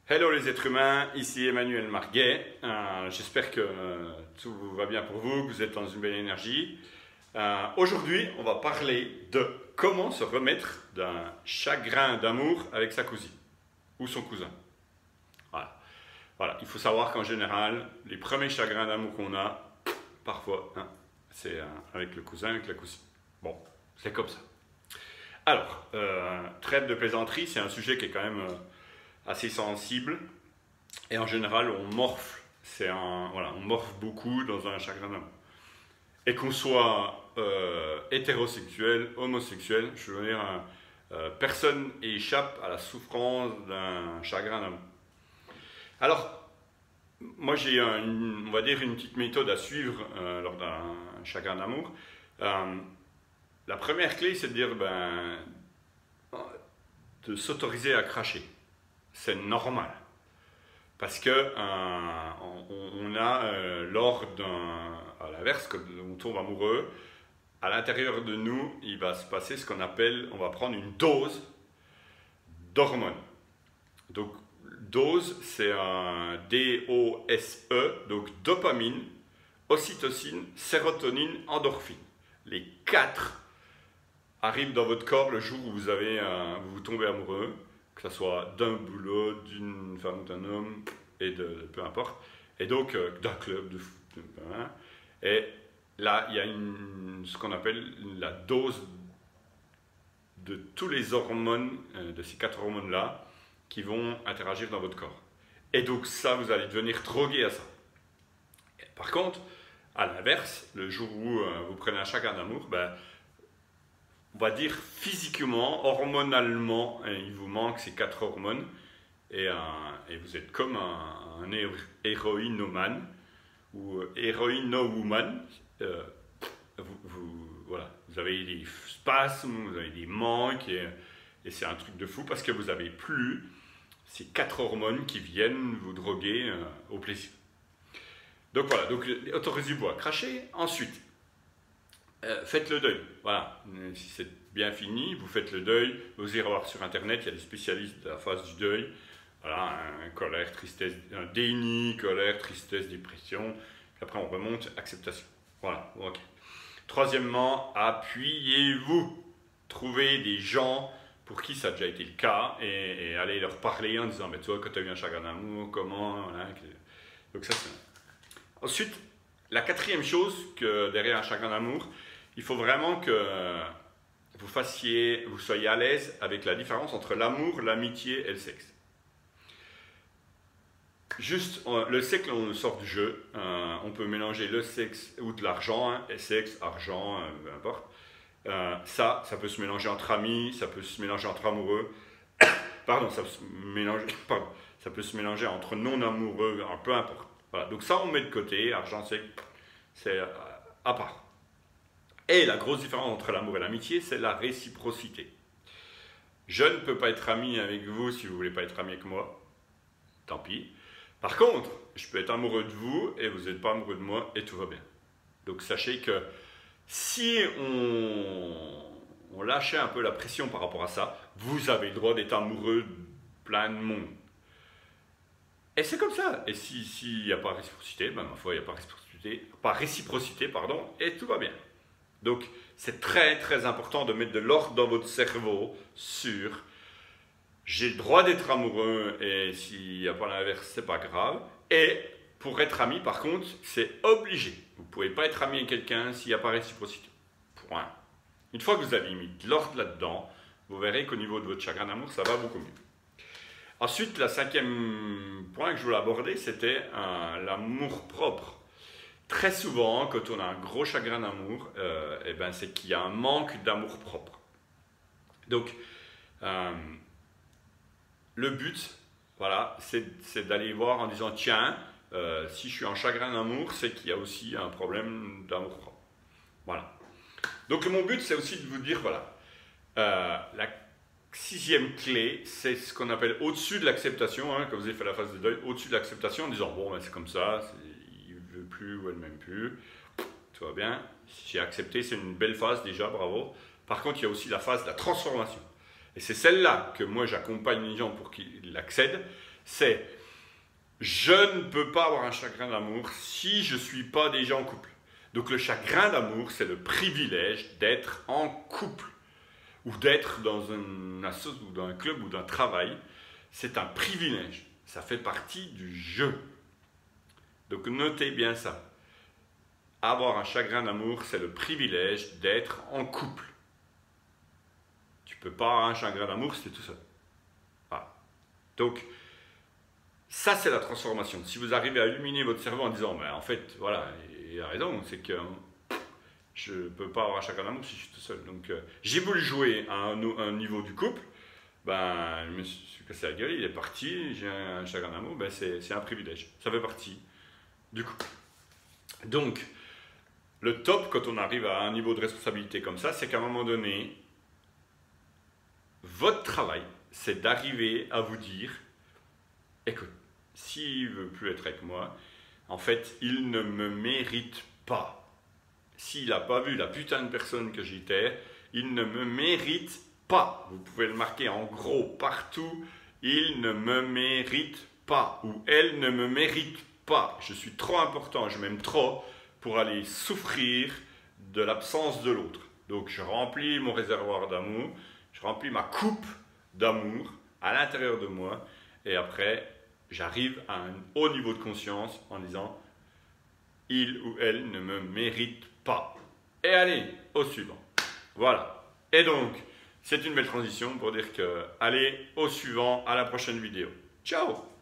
Hello les êtres humains, ici Emmanuel Marguet. J'espère que tout va bien pour vous, que vous êtes dans une belle énergie. Aujourd'hui, on va parler de comment se remettre d'un chagrin d'amour avec sa cousine ou son cousin. Voilà. Il faut savoir qu'en général, les premiers chagrins d'amour qu'on a, parfois, c'est avec le cousin, avec la cousine. Bon, c'est comme ça. Alors, trêve de plaisanterie, c'est un sujet qui est quand même assez sensible et en général on morfle. On morfle beaucoup dans un chagrin d'amour. Et qu'on soit hétérosexuel, homosexuel, je veux dire, personne échappe à la souffrance d'un chagrin d'amour. Alors, moi j'ai on va dire une petite méthode à suivre lors d'un chagrin d'amour. La première clé, c'est de dire de s'autoriser à cracher. C'est normal. Parce que on a, à l'inverse, quand on tombe amoureux, à l'intérieur de nous, il va se passer ce qu'on appelle, on va prendre une dose d'hormones. Donc, dose, c'est un D-O-S-E, donc dopamine, ocytocine, sérotonine, endorphine. Les quatre arrivent dans votre corps le jour où vous tombez amoureux, que ce soit d'un boulot, d'une femme ou d'un homme, et peu importe, et donc d'un club de foot. Et là, il y a ce qu'on appelle la dose de tous les hormones, de ces quatre hormones-là, qui vont interagir dans votre corps. Et donc ça, vous allez devenir drogué à ça. Et par contre, à l'inverse, le jour où vous prenez un chagrin d'amour, on va dire physiquement, hormonalement, il vous manque ces quatre hormones et vous êtes comme un héroïnomane ou héroïno-woman. Vous avez des spasmes, vous avez des manques et c'est un truc de fou parce que vous n'avez plus ces quatre hormones qui viennent vous droguer au plaisir. Donc voilà, autorisez-vous à cracher. Ensuite, faites le deuil. Voilà, si c'est bien fini, vous faites le deuil. Vous irez voir sur internet, il y a des spécialistes de la phase du deuil. Voilà, colère, tristesse, un déni, colère, tristesse, dépression. Puis après, on remonte, acceptation. Voilà, ok. Troisièmement, appuyez-vous. Trouvez des gens pour qui ça a déjà été le cas et allez leur parler en disant, mais toi, quand tu as eu un chagrin d'amour, comment voilà. Donc ça, c'est... Ensuite, la quatrième chose que derrière un chagrin d'amour, il faut vraiment que vous soyez à l'aise avec la différence entre l'amour, l'amitié et le sexe. Juste, le sexe, on sort du jeu. On peut mélanger le sexe ou de l'argent, sexe, argent, peu importe. Ça peut se mélanger entre amis, ça peut se mélanger entre amoureux. Ça peut se mélanger entre non-amoureux, peu importe. Voilà, donc ça, on met de côté. Argent, sexe, c'est à part. Et la grosse différence entre l'amour et l'amitié, c'est la réciprocité. Je ne peux pas être ami avec vous si vous ne voulez pas être ami avec moi. Tant pis. Par contre, je peux être amoureux de vous et vous n'êtes pas amoureux de moi et tout va bien. Donc sachez que si on lâchait un peu la pression par rapport à ça, vous avez le droit d'être amoureux de plein de monde. Et c'est comme ça. Et s'il n'y a pas réciprocité, ma foi, il n'y a pas réciprocité, et tout va bien. Donc, c'est très très important de mettre de l'ordre dans votre cerveau sur j'ai le droit d'être amoureux et s'il n'y a pas l'inverse, c'est pas grave. Et pour être ami, par contre, c'est obligé. Vous ne pouvez pas être ami avec quelqu'un s'il n'y a pas réciprocité. Point. Une fois que vous avez mis de l'ordre là-dedans, vous verrez qu'au niveau de votre chagrin d'amour, ça va beaucoup mieux. Ensuite, le cinquième point que je voulais aborder, c'était l'amour propre. Très souvent, quand on a un gros chagrin d'amour, c'est qu'il y a un manque d'amour propre. Donc, le but, voilà, c'est d'aller voir en disant, tiens, si je suis en chagrin d'amour, c'est qu'il y a aussi un problème d'amour propre. Voilà. Donc, mon but, c'est aussi de vous dire, voilà, la sixième clé, c'est ce qu'on appelle au-dessus de l'acceptation, quand vous avez fait la phase de deuil, au-dessus de l'acceptation, en disant, bon, c'est comme ça, il ne veut plus ou elle ne m'aime plus, tout va bien, si j'ai accepté, c'est une belle phase déjà, bravo. Par contre, il y a aussi la phase de la transformation. et c'est celle-là que moi j'accompagne les gens pour qu'ils l'accèdent, c'est je ne peux pas avoir un chagrin d'amour si je ne suis pas déjà en couple. Donc le chagrin d'amour, c'est le privilège d'être en couple ou d'être dans un association ou dans un club ou d'un travail. C'est un privilège, ça fait partie du jeu. Donc notez bien ça. Avoir un chagrin d'amour, c'est le privilège d'être en couple. Tu ne peux pas avoir un chagrin d'amour si tu es tout seul. Voilà. Donc, ça c'est la transformation. Si vous arrivez à illuminer votre cerveau en disant, en fait, voilà, il a raison, c'est que je ne peux pas avoir un chagrin d'amour si je suis tout seul. Donc, j'ai voulu jouer à un niveau du couple, je me suis cassé la gueule, il est parti, j'ai un chagrin d'amour, c'est un privilège. Ça fait partie du couple. Donc, le top, quand on arrive à un niveau de responsabilité comme ça, c'est qu'à un moment donné, votre travail, c'est d'arriver à vous dire, écoute, s'il ne veut plus être avec moi, en fait, il ne me mérite pas. S'il n'a pas vu la putain de personne que j'étais, il ne me mérite pas. Vous pouvez le marquer en gros partout, il ne me mérite pas, ou elle ne me mérite pas. Je suis trop important, je m'aime trop pour aller souffrir de l'absence de l'autre. Donc je remplis mon réservoir d'amour, je remplis ma coupe d'amour à l'intérieur de moi, et après j'arrive à un haut niveau de conscience en disant il ou elle ne me mérite pas. Et allez, au suivant. Voilà. Et donc, c'est une belle transition pour dire que allez au suivant, à la prochaine vidéo. Ciao!